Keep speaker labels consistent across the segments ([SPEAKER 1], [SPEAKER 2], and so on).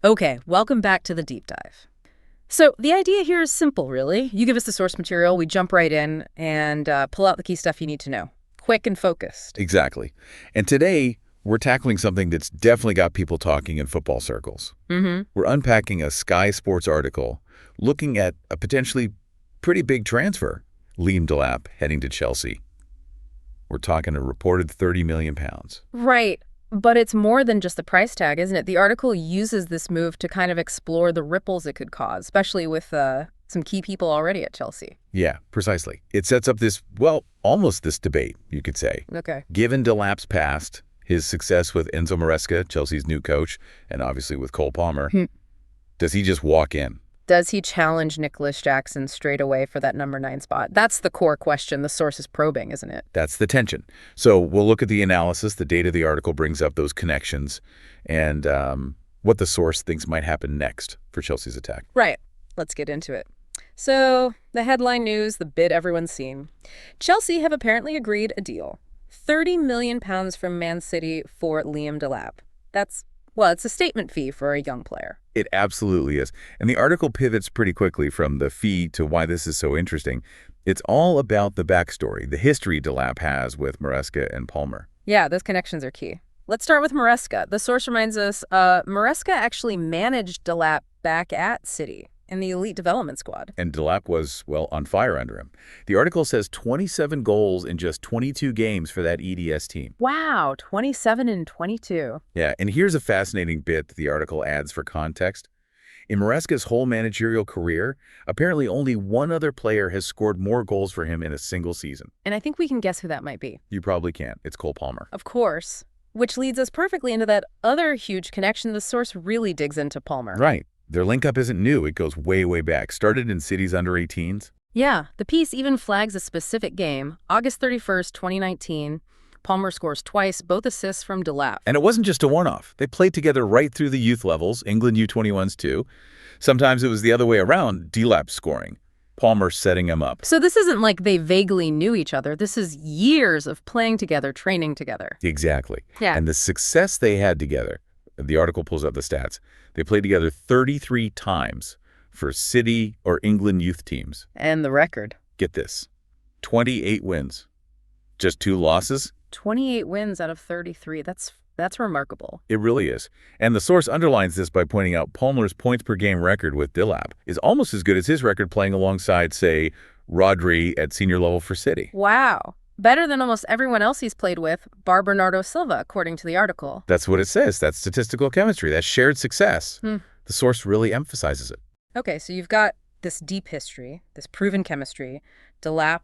[SPEAKER 1] Okay, welcome back to the deep dive. So the idea here is simple, really. You give us the source material, we jump right in and pull out the key stuff you need to know. Quick and focused.
[SPEAKER 2] Exactly. And today, we're tackling something that's definitely got people talking in football circles. We're unpacking a Sky Sports article looking at a potentially pretty big transfer. Liam Delap heading to Chelsea. We're talking a reported 30 million pounds.
[SPEAKER 1] Right. But it's more than just the price tag, isn't it? The article uses this move to kind of explore the ripples it could cause, especially with some key people already at Chelsea.
[SPEAKER 2] Yeah, precisely. It sets up this, well, almost this debate, you could say.
[SPEAKER 1] Okay.
[SPEAKER 2] Given Delap's past, his success with Enzo Maresca, Chelsea's new coach, and obviously with Cole Palmer, does he just walk in?
[SPEAKER 1] Does he challenge Nicolas Jackson straight away for that number 9 spot? That's the core question the source is probing, isn't it?
[SPEAKER 2] That's the tension. So we'll look at the analysis, the data the article brings up, those connections, and what the source thinks might happen next for Chelsea's attack.
[SPEAKER 1] Right. Let's get into it. So, the headline news, the bid everyone's seen. Chelsea have apparently agreed a deal. £30 million from Man City for Liam Delap. It's a statement fee for a young player.
[SPEAKER 2] It absolutely is. And the article pivots pretty quickly from the fee to why this is so interesting. It's all about the backstory, the history Delap has with Maresca and Palmer.
[SPEAKER 1] Yeah, those connections are key. Let's start with Maresca. The source reminds us Maresca actually managed Delap back at City in the elite development squad.
[SPEAKER 2] And Delap was, well, on fire under him. The article says 27 goals in just 22 games for that EDS team.
[SPEAKER 1] Wow, 27 and 22.
[SPEAKER 2] Yeah, and here's a fascinating bit that the article adds for context. In Maresca's whole managerial career, apparently only one other player has scored more goals for him in a single season.
[SPEAKER 1] And I think we can guess who that might be.
[SPEAKER 2] You probably can. It's Cole Palmer.
[SPEAKER 1] Of course. Which leads us perfectly into that other huge connection the source really digs into Palmer.
[SPEAKER 2] Right. Their link-up isn't new. It goes way, way back. Started in City's under-18s.
[SPEAKER 1] Yeah, the piece even flags a specific game, August 31st, 2019. Palmer scores twice, both assists from Delap.
[SPEAKER 2] And it wasn't just a one-off. They played together right through the youth levels, England U21s too. Sometimes it was the other way around, Delap scoring, Palmer setting him up.
[SPEAKER 1] So this isn't like they vaguely knew each other. This is years of playing together, training together.
[SPEAKER 2] Exactly.
[SPEAKER 1] Yeah.
[SPEAKER 2] And the success they had together, the article pulls up the stats, they played together 33 times for City or England youth teams.
[SPEAKER 1] And the record.
[SPEAKER 2] Get this, 28 wins. Just 2 losses?
[SPEAKER 1] 28 wins out of 33. That's remarkable.
[SPEAKER 2] It really is. And the source underlines this by pointing out Palmer's points per game record with Delap is almost as good as his record playing alongside, say, Rodri at senior level for City.
[SPEAKER 1] Wow. Better than almost everyone else he's played with, bar Bernardo Silva, according to the article.
[SPEAKER 2] That's what it says. That's statistical chemistry. That's shared success. The source really emphasizes it.
[SPEAKER 1] Okay, so you've got this deep history, this proven chemistry, Delap,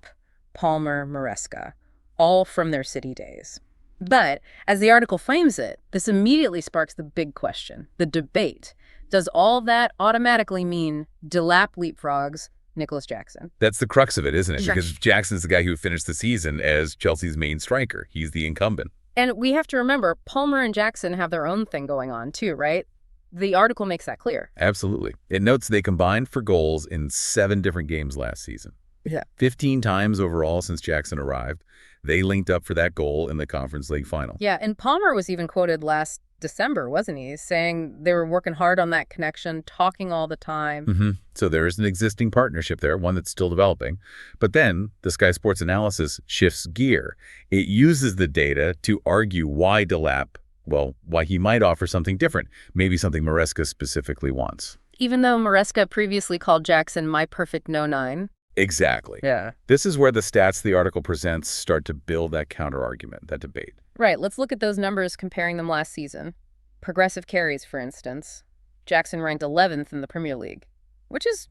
[SPEAKER 1] Palmer, Maresca, all from their City days. But, as the article frames it, this immediately sparks the big question, the debate. Does all that automatically mean Delap leapfrogs Nicolas Jackson?
[SPEAKER 2] That's the crux of it, isn't it?
[SPEAKER 1] Sure.
[SPEAKER 2] Because Jackson's the guy who finished the season as Chelsea's main striker. He's the incumbent.
[SPEAKER 1] And we have to remember, Palmer and Jackson have their own thing going on too, right? The article makes that clear.
[SPEAKER 2] Absolutely. It notes they combined for goals in 7 different games last season.
[SPEAKER 1] Yeah.
[SPEAKER 2] 15 times overall since Jackson arrived. They linked up for that goal in the Conference League final.
[SPEAKER 1] Yeah, and Palmer was even quoted last December, wasn't he? Saying they were working hard on that connection, talking all the time.
[SPEAKER 2] So there is an existing partnership there, one that's still developing. But then the Sky Sports analysis shifts gear. It uses the data to argue why Delap, why he might offer something different, maybe something Maresca specifically wants.
[SPEAKER 1] Even though Maresca previously called Jackson my perfect no-9.
[SPEAKER 2] Exactly.
[SPEAKER 1] Yeah.
[SPEAKER 2] This is where the stats the article presents start to build that counter-argument, that debate.
[SPEAKER 1] Right, let's look at those numbers comparing them last season. Progressive carries, for instance. Jackson ranked 11th in the Premier League, which is,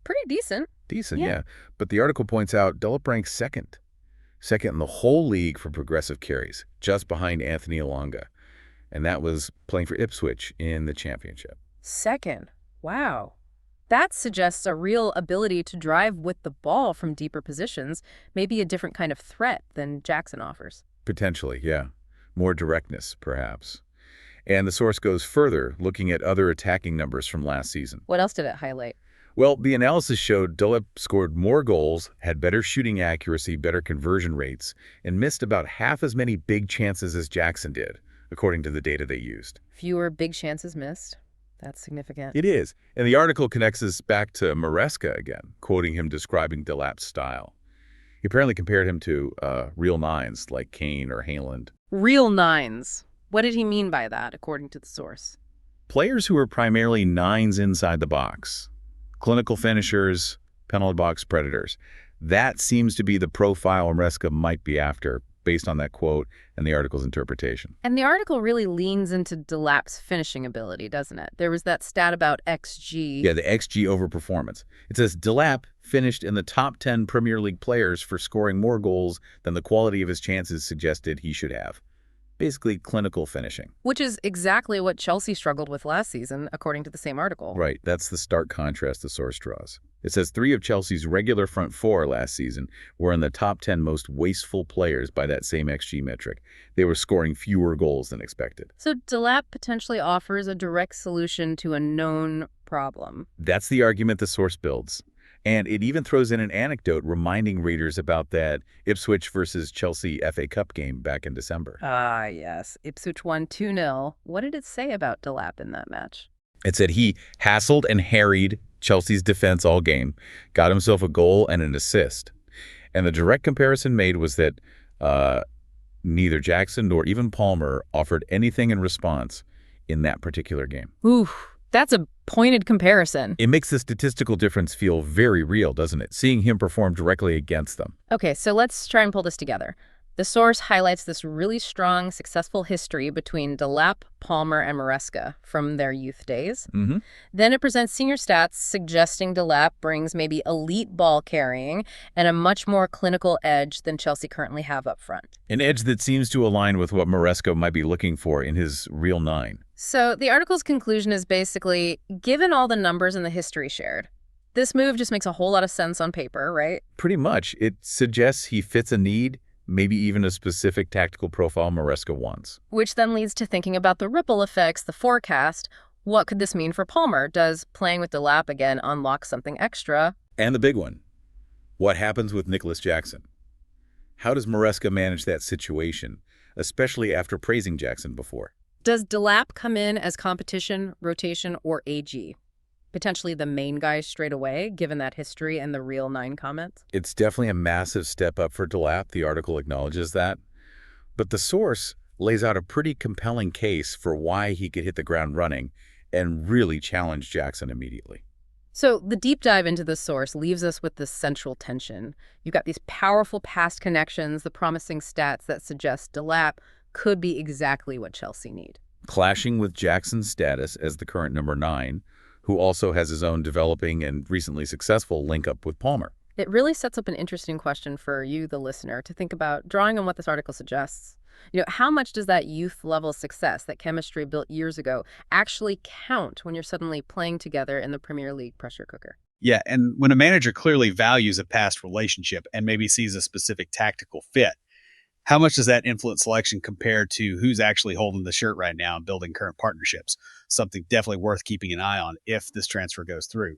[SPEAKER 1] pretty decent.
[SPEAKER 2] Decent, yeah. But the article points out Delap ranks second in the whole league for progressive carries, just behind Anthony Elanga. And that was playing for Ipswich in the championship.
[SPEAKER 1] Second. Wow. That suggests a real ability to drive with the ball from deeper positions, maybe a different kind of threat than Jackson offers.
[SPEAKER 2] Potentially, yeah. More directness, perhaps. And the source goes further, looking at other attacking numbers from last season.
[SPEAKER 1] What else did it highlight?
[SPEAKER 2] Well, the analysis showed Delap scored more goals, had better shooting accuracy, better conversion rates, and missed about half as many big chances as Jackson did, according to the data they used.
[SPEAKER 1] Fewer big chances missed. That's significant.
[SPEAKER 2] It is. And the article connects us back to Maresca again, quoting him describing Delap's style. He apparently compared him to real nines like Kane or Haaland.
[SPEAKER 1] Real nines. What did he mean by that, according to the source?
[SPEAKER 2] Players who are primarily nines inside the box. Clinical finishers, penalty box predators. That seems to be the profile Maresca might be after, based on that quote and the article's interpretation.
[SPEAKER 1] And the article really leans into Delap's finishing ability, doesn't it? There was that stat about XG.
[SPEAKER 2] Yeah, the XG overperformance. It says Delap finished in the top 10 Premier League players for scoring more goals than the quality of his chances suggested he should have. Basically, clinical finishing.
[SPEAKER 1] Which is exactly what Chelsea struggled with last season, according to the same article.
[SPEAKER 2] Right, that's the stark contrast the source draws. It says 3 of Chelsea's regular front 4 last season were in the top 10 most wasteful players by that same XG metric. They were scoring fewer goals than expected.
[SPEAKER 1] So Delap potentially offers a direct solution to a known problem.
[SPEAKER 2] That's the argument the source builds. And it even throws in an anecdote reminding readers about that Ipswich versus Chelsea FA Cup game back in December.
[SPEAKER 1] Ah, yes. Ipswich won 2-0. What did it say about Delap in that match?
[SPEAKER 2] It said he hassled and harried Chelsea's defense all game, got himself a goal and an assist. And the direct comparison made was that neither Jackson nor even Palmer offered anything in response in that particular game.
[SPEAKER 1] Ooh, that's a pointed comparison.
[SPEAKER 2] It makes the statistical difference feel very real, doesn't it? Seeing him perform directly against them.
[SPEAKER 1] Okay, so let's try and pull this together. The source highlights this really strong, successful history between Delap, Palmer, and Maresca from their youth days. Then it presents senior stats suggesting Delap brings maybe elite ball carrying and a much more clinical edge than Chelsea currently have up front.
[SPEAKER 2] An edge that seems to align with what Maresca might be looking for in his real nine.
[SPEAKER 1] So the article's conclusion is basically, given all the numbers and the history shared, this move just makes a whole lot of sense on paper, right?
[SPEAKER 2] Pretty much. It suggests he fits a need, maybe even a specific tactical profile Maresca wants.
[SPEAKER 1] Which then leads to thinking about the ripple effects, the forecast. What could this mean for Palmer? Does playing with Delap again unlock something extra?
[SPEAKER 2] And the big one, what happens with Nicolas Jackson? How does Maresca manage that situation, especially after praising Jackson before?
[SPEAKER 1] Does Delap come in as competition, rotation, or AG? Potentially the main guy straight away, given that history and the real nine comments?
[SPEAKER 2] It's definitely a massive step up for Delap. The article acknowledges that. But the source lays out a pretty compelling case for why he could hit the ground running and really challenge Jackson immediately.
[SPEAKER 1] So the deep dive into the source leaves us with this central tension. You've got these powerful past connections, the promising stats that suggest Delap could be exactly what Chelsea need.
[SPEAKER 2] Clashing with Jackson's status as the current number 9, who also has his own developing and recently successful link-up with Palmer.
[SPEAKER 1] It really sets up an interesting question for you, the listener, to think about, drawing on what this article suggests. How much does that youth-level success, that chemistry built years ago, actually count when you're suddenly playing together in the Premier League pressure cooker?
[SPEAKER 3] Yeah, and when a manager clearly values a past relationship and maybe sees a specific tactical fit, how much does that influence selection compared to who's actually holding the shirt right now and building current partnerships? Something definitely worth keeping an eye on if this transfer goes through.